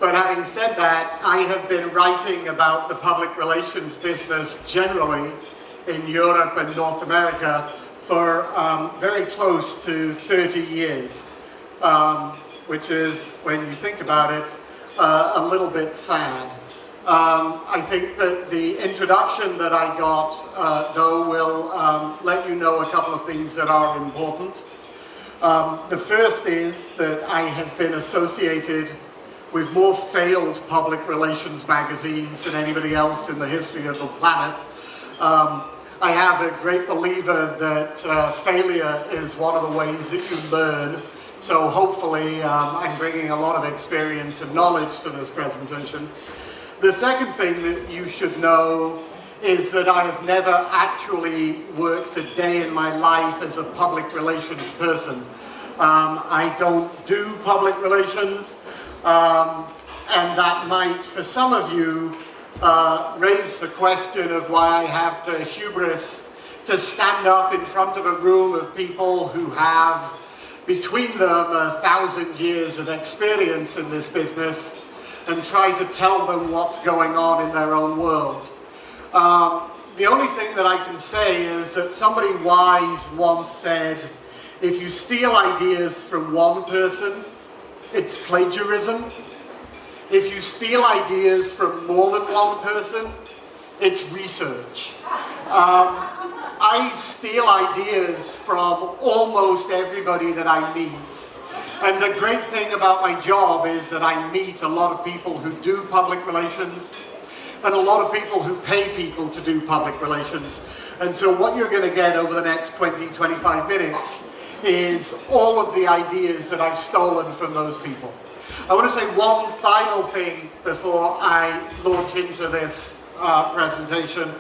But having said that, I have been writing about the public relations business generally in Europe and North America for very close to 30 years, which is, when you think about it, a little bit sad. I think that the introduction that I got, though, will let you know a couple of things that are important. The first is that I have been associated with more failed public relations magazines than anybody else in the history of the planet. I have a great believer that failure is one of the ways that you learn. So hopefully I'm bringing a lot of experience and knowledge to this presentation. The second thing that you should know is that I have never actually worked a day in my life as a public relations person. I don't do public relations, and that might, for some of you, raise the question of why I have the hubris to stand up in front of a room of people who have between them 1,000 years of experience in this business and try to tell them what's going on in their own world. The only thing that I can say is that somebody wise once said, if you steal ideas from one person, it's plagiarism. If you steal ideas from more than one person, it's research. I steal ideas from almost everybody that I meet. And the great thing about my job is that I meet a lot of people who do public relations and a lot of people who pay people to do public relations. And so what you're going to get over the next 20-25 minutes is all of the ideas that I've stolen from those people. I want to say one final thing before I launch into this presentation,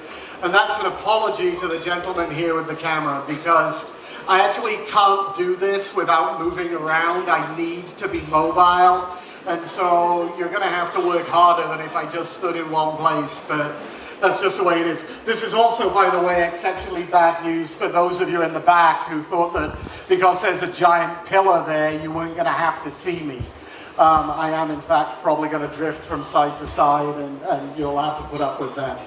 and that's an apology to the gentleman here with the camera, because I actually can't do this without moving around. I need to be mobile, and so you're going to have to work harder than if I just stood in one place, but that's just the way it is. This is also, by the way, exceptionally bad news for those of you in the back who thought that because there's a giant pillar there, you weren't going to have to see me. I am, in fact, probably going to drift from side to side, and you'll have to put up with that.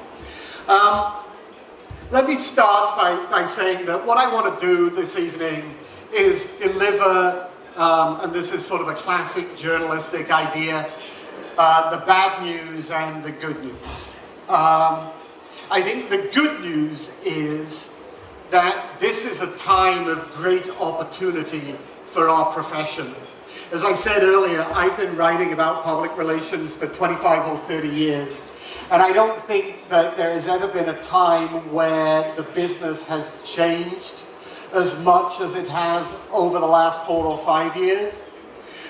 Let me start by saying that what I want to do this evening is deliver, and this is sort of a classic journalistic idea, the bad news and the good news. I think the good news is that this is a time of great opportunity for our profession. As I said earlier, I've been writing about public relations for 25 or 30 years. And I don't think that there has ever been a time where the business has changed as much as it has over the last 4 or 5 years.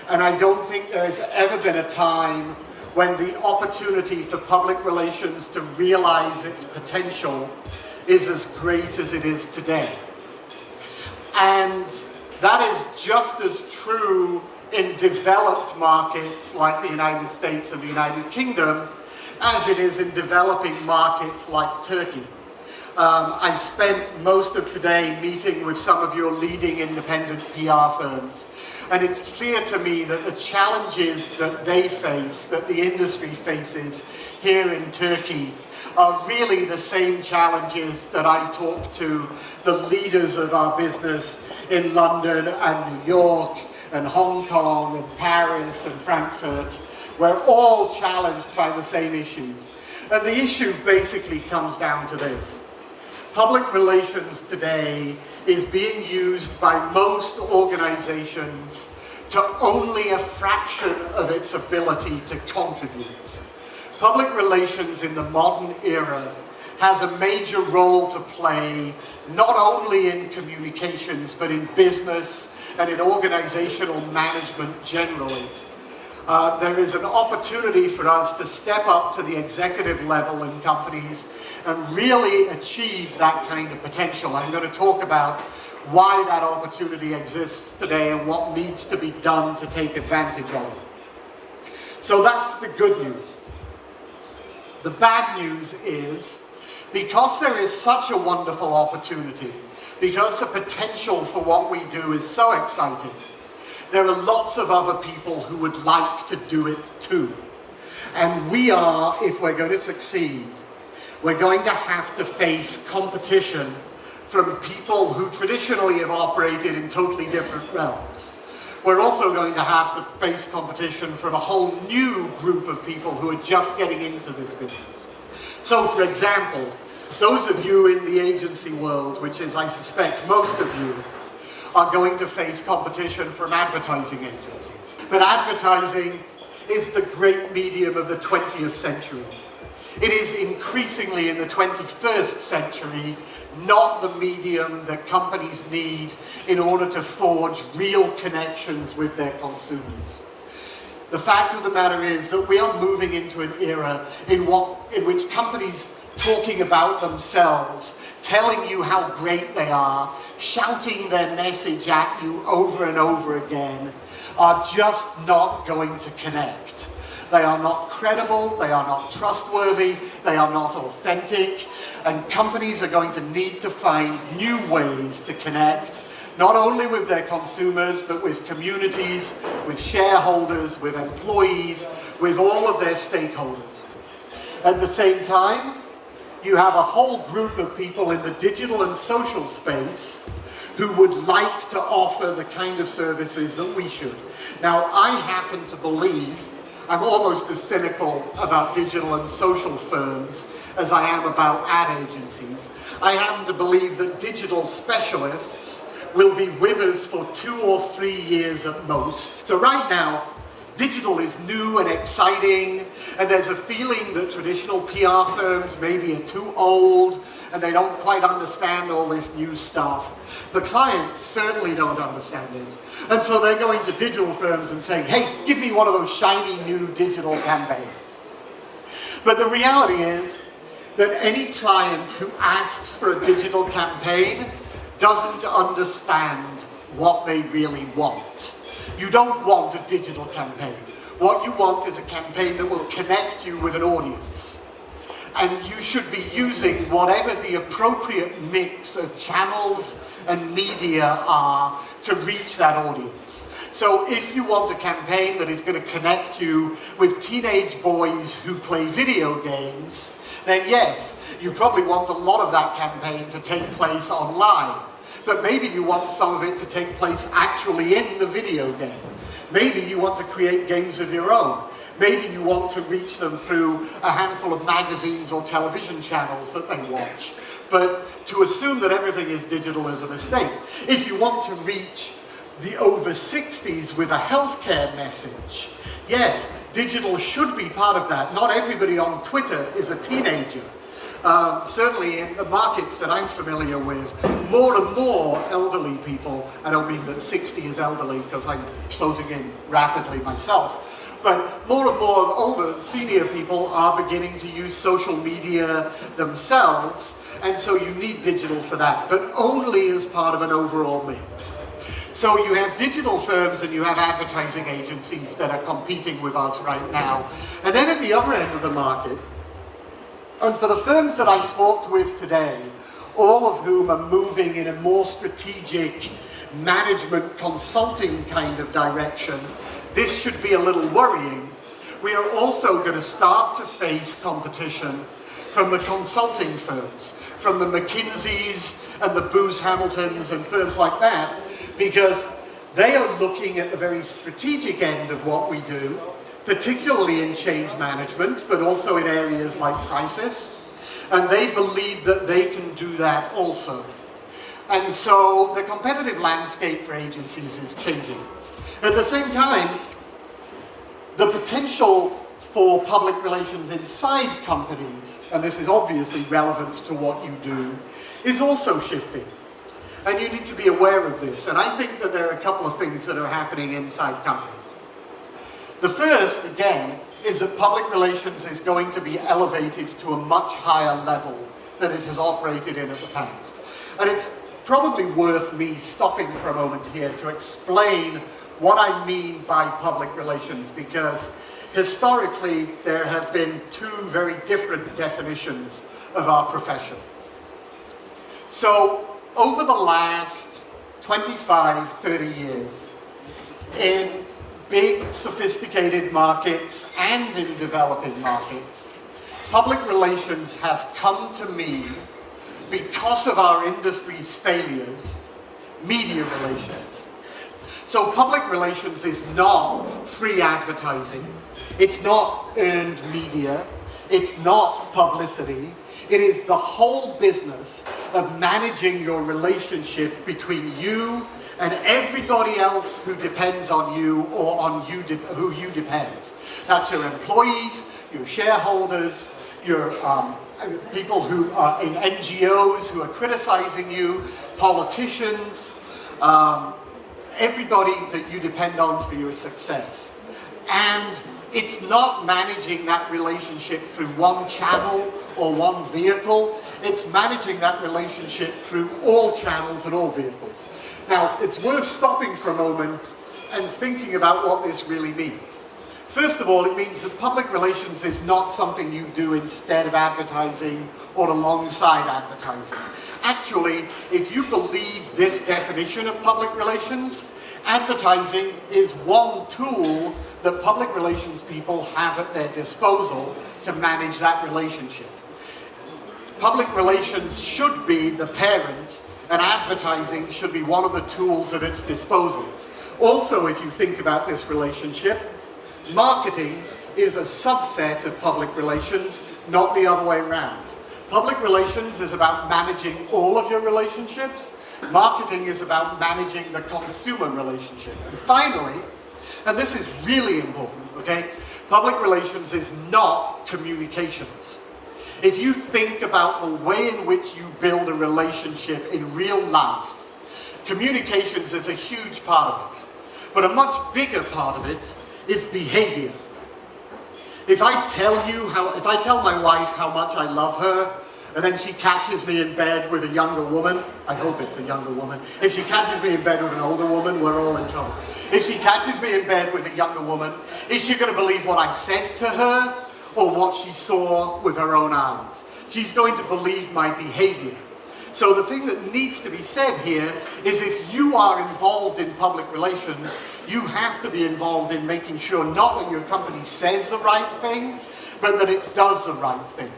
And I don't think there has ever been a time when the opportunity for public relations to realize its potential is as great as it is today. And that is just as true in developed markets like the United States and the United Kingdom as it is in developing markets like Turkey. I spent most of today meeting with some of your leading independent PR firms, and it's clear to me that the challenges that they face, that the industry faces here in Turkey, are really the same challenges that I talk to the leaders of our business in London and New York and Hong Kong and Paris and Frankfurt. We're all challenged by the same issues. And the issue basically comes down to this. Public relations today is being used by most organizations to only a fraction of its ability to contribute. Public relations in the modern era has a major role to play, not only in communications, but in business and in organizational management generally. There is an opportunity for us to step up to the executive level in companies and really achieve that kind of potential. I'm going to talk about why that opportunity exists today and what needs to be done to take advantage of it. So that's the good news. The bad news is, because there is such a wonderful opportunity, because the potential for what we do is so exciting, there are lots of other people who would like to do it too. And we are, if we're going to succeed, we're going to have to face competition from people who traditionally have operated in totally different realms. We're also going to have to face competition from a whole new group of people who are just getting into this business. So, for example, those of you in the agency world, which is, I suspect, most of you, are going to face competition from advertising agencies. But advertising is the great medium of the 20th century. It is increasingly in the 21st century not the medium that companies need in order to forge real connections with their consumers. The fact of the matter is that we are moving into an era in which companies talking about themselves, telling you how great they are, shouting their message at you over and over again, are just not going to connect. They are not credible, they are not trustworthy, they are not authentic, and companies are going to need to find new ways to connect, not only with their consumers, but with communities, with shareholders, with employees, with all of their stakeholders. At the same time, you have a whole group of people in the digital and social space who would like to offer the kind of services that we should. Now, I happen to believe, I'm almost as cynical about digital and social firms as I am about ad agencies. I happen to believe that digital specialists will be with us for 2 or 3 years at most. So right now, digital is new and exciting, and there's a feeling that traditional PR firms maybe are too old and they don't quite understand all this new stuff. The clients certainly don't understand it. And so they're going to digital firms and saying, hey, give me one of those shiny new digital campaigns. But the reality is that any client who asks for a digital campaign doesn't understand what they really want. You don't want a digital campaign. What you want is a campaign that will connect you with an audience. And you should be using whatever the appropriate mix of channels and media are to reach that audience. So if you want a campaign that is going to connect you with teenage boys who play video games, then yes, you probably want a lot of that campaign to take place online. But maybe you want some of it to take place actually in the video game. Maybe you want to create games of your own. Maybe you want to reach them through a handful of magazines or television channels that they watch. But to assume that everything is digital is a mistake. If you want to reach the over 60s with a healthcare message, yes, digital should be part of that. Not everybody on Twitter is a teenager. Certainly in the markets that I'm familiar with, more and more elderly people, I don't mean that 60 is elderly because I'm closing in rapidly myself, but more and more older, senior people are beginning to use social media themselves, and so you need digital for that, but only as part of an overall mix. So you have digital firms and you have advertising agencies that are competing with us right now. And then at the other end of the market, and for the firms that I talked with today, all of whom are moving in a more strategic management consulting kind of direction, this should be a little worrying. We are also going to start to face competition from the consulting firms, from the McKinseys and the Booz Hamiltons and firms like that, because they are looking at the very strategic end of what we do, particularly in change management, but also in areas like crisis, and they believe that they can do that also. And so the competitive landscape for agencies is changing. At the same time, the potential for public relations inside companies, and this is obviously relevant to what you do, is also shifting. And you need to be aware of this. And I think that there are a couple of things that are happening inside companies. The first, again, is that public relations is going to be elevated to a much higher level than it has operated in the past. And it's probably worth me stopping for a moment here to explain what I mean by public relations, because historically there have been two very different definitions of our profession. So over the last 25, 30 years, in big, sophisticated markets and in developing markets, public relations has come to mean, because of our industry's failures, media relations. So public relations is not free advertising, it's not earned media, it's not publicity. It is the whole business of managing your relationship between you and everybody else who depends on you or on you who you depend. That's your employees, your shareholders, your people who are in NGOs who are criticizing you, politicians, everybody that you depend on for your success. And it's not managing that relationship through one channel or one vehicle. It's managing that relationship through all channels and all vehicles. Now, it's worth stopping for a moment and thinking about what this really means. First of all, it means that public relations is not something you do instead of advertising or alongside advertising. Actually, if you believe this definition of public relations, advertising is one tool that public relations people have at their disposal to manage that relationship. Public relations should be the parent, and advertising should be one of the tools at its disposal. Also, if you think about this relationship, marketing is a subset of public relations, not the other way around. Public relations is about managing all of your relationships. Marketing is about managing the consumer relationship. And finally, and this is really important, okay? Public relations is not communications. If you think about the way in which you build a relationship in real life, communications is a huge part of it. But a much bigger part of it is behavior. If I tell my wife how much I love her, and then she catches me in bed with a younger woman, I hope it's a younger woman. If she catches me in bed with an older woman, we're all in trouble. If she catches me in bed with a younger woman, is she going to believe what I said to her or what she saw with her own eyes? She's going to believe my behavior. So the thing that needs to be said here is if you are involved in public relations, you have to be involved in making sure not that your company says the right thing, but that it does the right thing.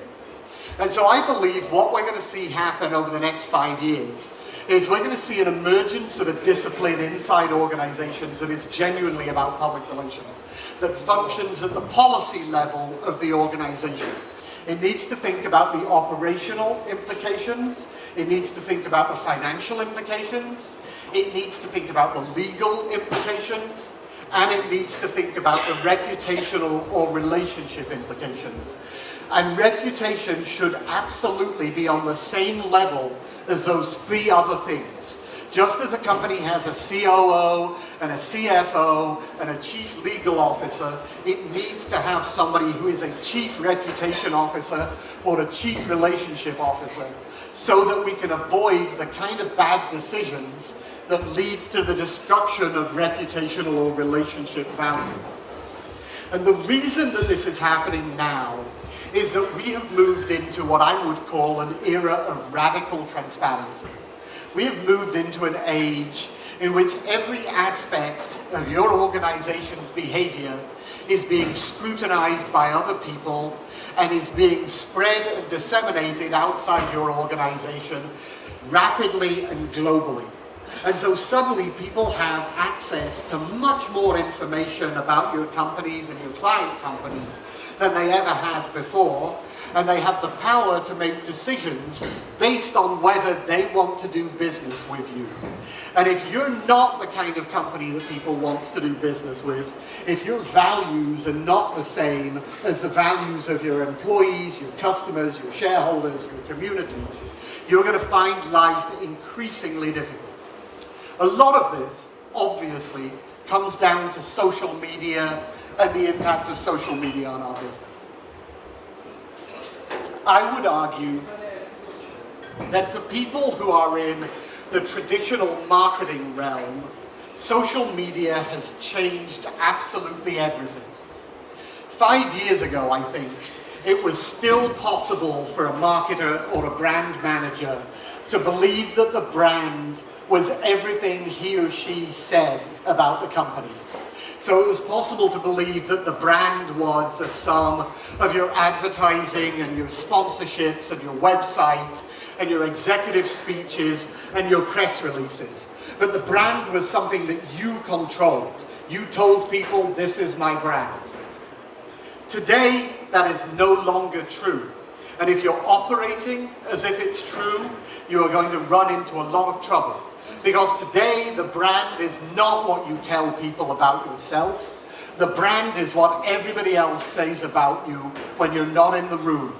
And so I believe what we're going to see happen over the next 5 years is we're going to see an emergence of a discipline inside organizations that is genuinely about public relations, that functions at the policy level of the organization. It needs to think about the operational implications, it needs to think about the financial implications, it needs to think about the legal implications, and it needs to think about the reputational or relationship implications. And reputation should absolutely be on the same level as those three other things. Just as a company has a COO and a CFO and a chief legal officer, it needs to have somebody who is a chief reputation officer or a chief relationship officer so that we can avoid the kind of bad decisions that lead to the destruction of reputational or relationship value. And the reason that this is happening now is that we have moved into what I would call an era of radical transparency. We have moved into an age in which every aspect of your organization's behavior is being scrutinized by other people and is being spread and disseminated outside your organization rapidly and globally. And so suddenly people have access to much more information about your companies and your client companies than they ever had before, and they have the power to make decisions based on whether they want to do business with you. And if you're not the kind of company that people want to do business with, if your values are not the same as the values of your employees, your customers, your shareholders, your communities, you're going to find life increasingly difficult. A lot of this, obviously, comes down to social media and the impact of social media on our business. I would argue that for people who are in the traditional marketing realm, social media has changed absolutely everything. 5 years ago, I think, it was still possible for a marketer or a brand manager to believe that the brand was everything he or she said about the company. So it was possible to believe that the brand was the sum of your advertising and your sponsorships and your website and your executive speeches and your press releases. But the brand was something that you controlled. You told people, this is my brand. Today, that is no longer true. And if you're operating as if it's true, you are going to run into a lot of trouble. Because today, the brand is not what you tell people about yourself. The brand is what everybody else says about you when you're not in the room.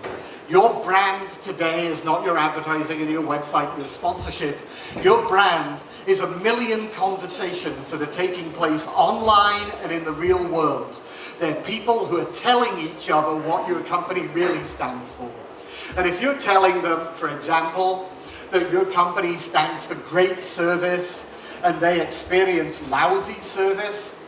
Your brand today is not your advertising and your website and your sponsorship. Your brand is a million conversations that are taking place online and in the real world. They're people who are telling each other what your company really stands for. And if you're telling them, for example, that your company stands for great service and they experience lousy service,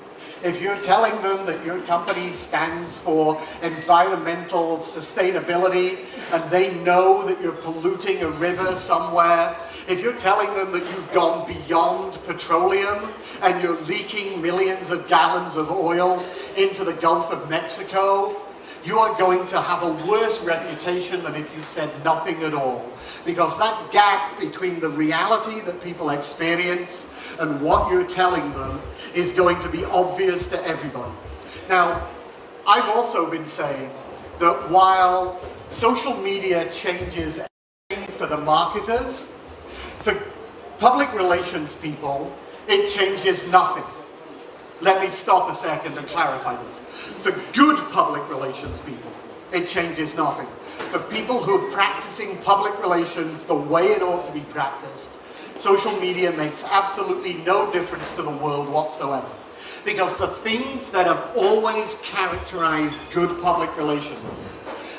if you're telling them that your company stands for environmental sustainability and they know that you're polluting a river somewhere, if you're telling them that you've gone beyond petroleum and you're leaking millions of gallons of oil into the Gulf of Mexico, you are going to have a worse reputation than if you said nothing at all. Because that gap between the reality that people experience and what you're telling them is going to be obvious to everybody. Now, I've also been saying that while social media changes everything for the marketers, for public relations people, it changes nothing. Let me stop a second and clarify this. For good public relations people, it changes nothing. For people who are practicing public relations the way it ought to be practiced, social media makes absolutely no difference to the world whatsoever. Because the things that have always characterized good public relations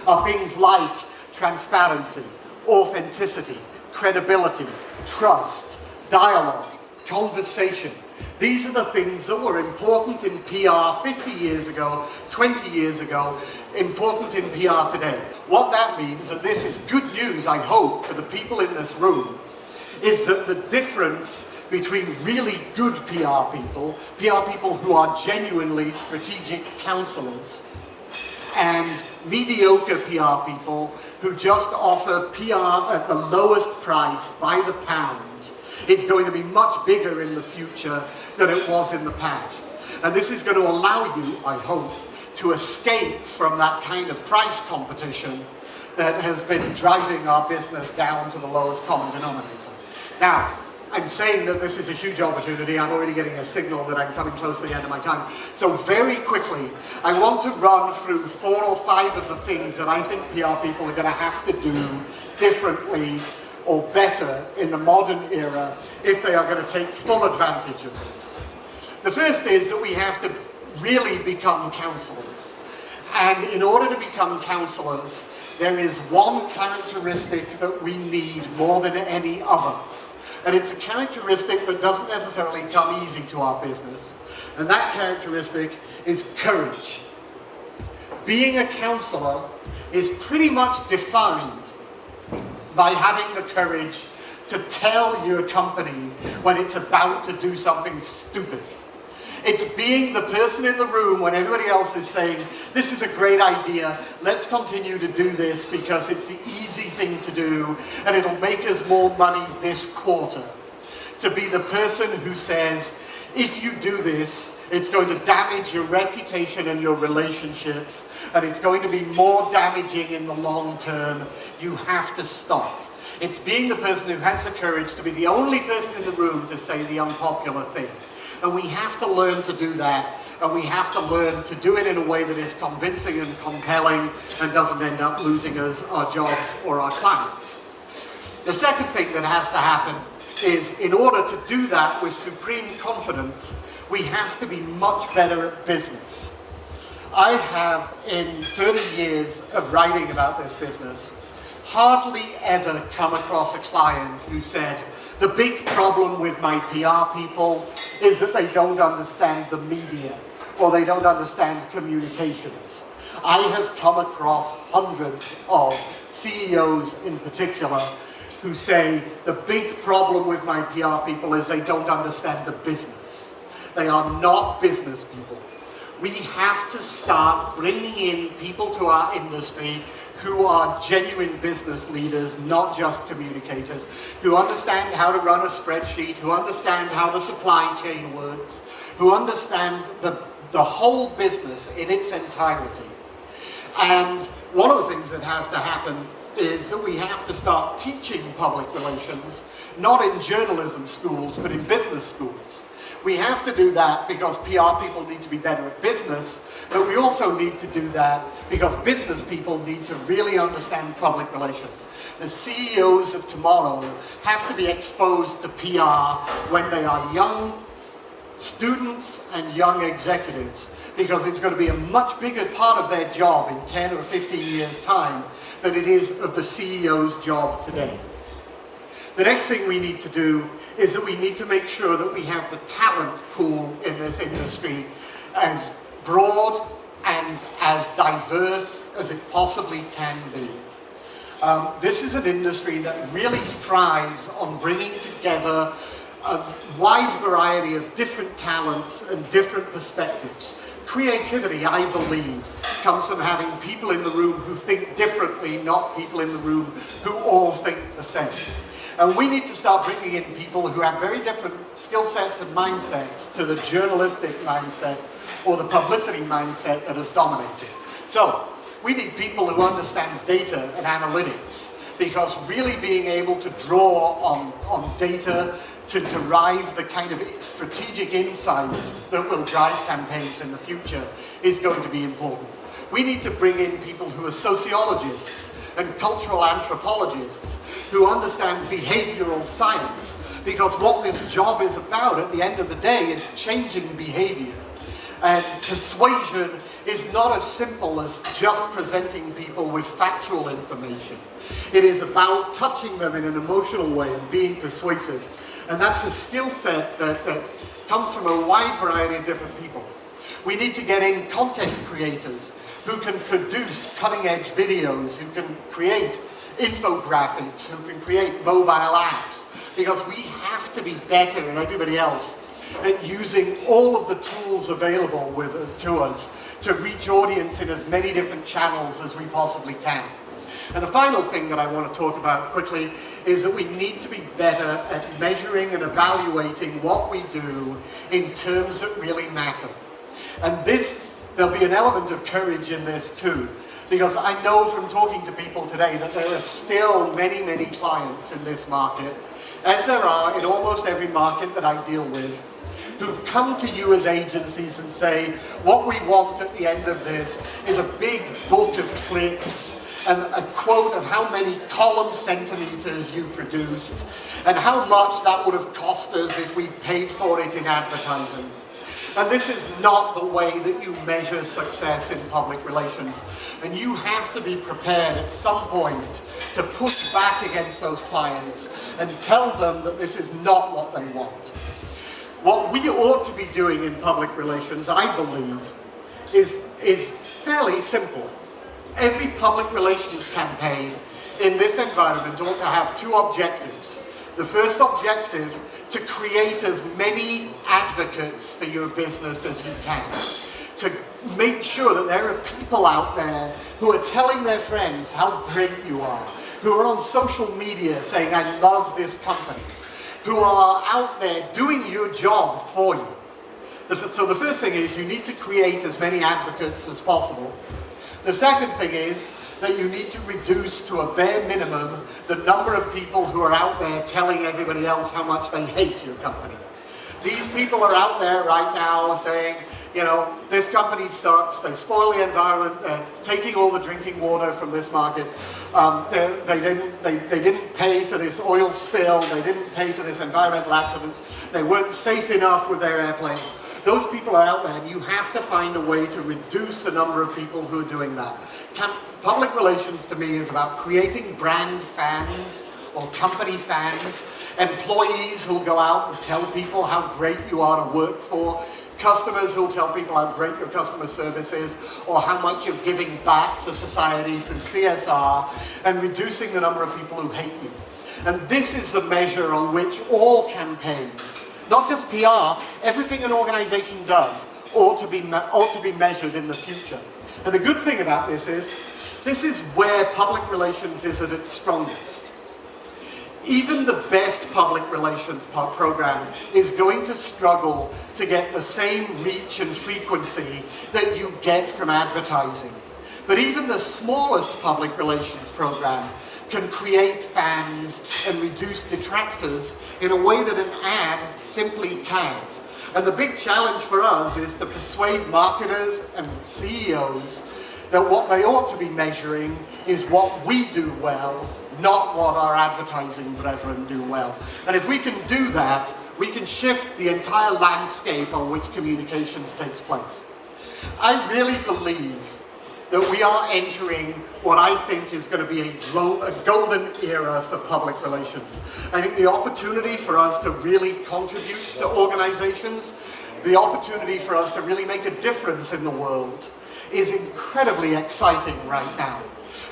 are things like transparency, authenticity, credibility, trust, dialogue, conversation. These are the things that were important in PR 50 years ago, 20 years ago, important in PR today. What that means, and this is good news, I hope, for the people in this room, is that the difference between really good PR people who are genuinely strategic counselors, and mediocre PR people who just offer PR at the lowest price by the pound, is going to be much bigger in the future than it was in the past. And this is going to allow you, I hope, to escape from that kind of price competition that has been driving our business down to the lowest common denominator. Now, I'm saying that this is a huge opportunity. I'm already getting a signal that I'm coming close to the end of my time. So very quickly, I want to run through 4 or 5 of the things that I think PR people are going to have to do differently or better in the modern era if they are going to take full advantage of this. The first is that we have to really become counselors. And in order to become counselors, there is one characteristic that we need more than any other. And it's a characteristic that doesn't necessarily come easy to our business. And that characteristic is courage. Being a counselor is pretty much defined by having the courage to tell your company when it's about to do something stupid. It's being the person in the room when everybody else is saying, this is a great idea, let's continue to do this because it's the easy thing to do and it'll make us more money this quarter. To be the person who says, if you do this, it's going to damage your reputation and your relationships, and it's going to be more damaging in the long term. You have to stop. It's being the person who has the courage to be the only person in the room to say the unpopular thing. And we have to learn to do that, and we have to learn to do it in a way that is convincing and compelling and doesn't end up losing us our jobs or our clients. The second thing that has to happen is, in order to do that with supreme confidence, we have to be much better at business. I have, in 30 years of writing about this business, hardly ever come across a client who said, the big problem with my PR people is that they don't understand the media or they don't understand communications. I have come across hundreds of CEOs in particular who say the big problem with my PR people is they don't understand the business. They are not business people. We have to start bringing in people to our industry who are genuine business leaders, not just communicators, who understand how to run a spreadsheet, who understand how the supply chain works, who understand the whole business in its entirety. And one of the things that has to happen is that we have to start teaching public relations, not in journalism schools, but in business schools. We have to do that because PR people need to be better at business, but we also need to do that because business people need to really understand public relations. The CEOs of tomorrow have to be exposed to PR when they are young students and young executives, because it's going to be a much bigger part of their job in 10 or 15 years' time than it is of the CEO's job today. The next thing we need to do is that we need to make sure that we have the talent pool in this industry as broad and as diverse as it possibly can be. This is an industry that really thrives on bringing together a wide variety of different talents and different perspectives. Creativity, I believe, comes from having people in the room who think differently, not people in the room who all think the same. And we need to start bringing in people who have very different skill sets and mindsets to the journalistic mindset or the publicity mindset that has dominated. So, we need people who understand data and analytics, because really being able to draw on data to derive the kind of strategic insights that will drive campaigns in the future is going to be important. We need to bring in people who are sociologists and cultural anthropologists who understand behavioral science, because what this job is about at the end of the day is changing behavior. And persuasion is not as simple as just presenting people with factual information. It is about touching them in an emotional way and being persuasive. And that's a skill set that comes from a wide variety of different people. We need to get in content creators who can produce cutting-edge videos, who can create infographics, who can create mobile apps, because we have to be better than everybody else at using all of the tools available to us to reach audience in as many different channels as we possibly can. And the final thing that I want to talk about quickly is that we need to be better at measuring and evaluating what we do in terms that really matter. And there'll be an element of courage in this too, because I know from talking to people today that there are still many, many clients in this market, as there are in almost every market that I deal with, who come to you as agencies and say, what we want at the end of this is a big book of clips and a quote of how many column centimeters you produced and how much that would have cost us if we paid for it in advertising. And this is not the way that you measure success in public relations. And you have to be prepared at some point to push back against those clients and tell them that this is not what they want. What we ought to be doing in public relations, I believe, is fairly simple. Every public relations campaign in this environment ought to have two objectives. The first objective, to create as many advocates for your business as you can. To make sure that there are people out there who are telling their friends how great you are, who are on social media saying, I love this company, who are out there doing your job for you. So the first thing is you need to create as many advocates as possible. The second thing is that you need to reduce to a bare minimum the number of people who are out there telling everybody else how much they hate your company. These people are out there right now saying, you know, this company sucks, they spoil the environment, they're taking all the drinking water from this market, they didn't pay for this oil spill, they didn't pay for this environmental accident, they weren't safe enough with their airplanes. Those people are out there, and you have to find a way to reduce the number of people who are doing that. Public relations to me is about creating brand fans or company fans, employees who'll go out and tell people how great you are to work for, customers who'll tell people how great your customer service is, or how much you're giving back to society through CSR, and reducing the number of people who hate you. And this is the measure on which all campaigns, not just PR, everything an organization does, ought to be measured in the future. And the good thing about this is where public relations is at its strongest. Even the best public relations program is going to struggle to get the same reach and frequency that you get from advertising. But even the smallest public relations program can create fans and reduce detractors in a way that an ad simply can't. And the big challenge for us is to persuade marketers and CEOs that what they ought to be measuring is what we do well, not what our advertising brethren do well. And if we can do that, we can shift the entire landscape on which communications takes place. I really believe that we are entering what I think is going to be a golden era for public relations. I think the opportunity for us to really contribute to organizations, the opportunity for us to really make a difference in the world is incredibly exciting right now.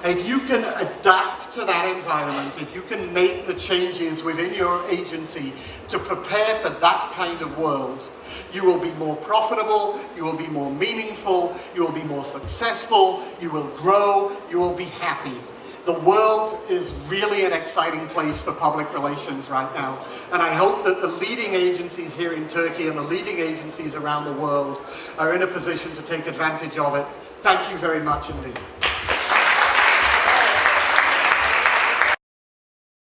If you can adapt to that environment, if you can make the changes within your agency to prepare for that kind of world, you will be more profitable, you will be more meaningful, you will be more successful, you will grow, you will be happy. The world is really an exciting place for public relations right now. And I hope that the leading agencies here in Turkey and the leading agencies around the world are in a position to take advantage of it. Thank you very much indeed.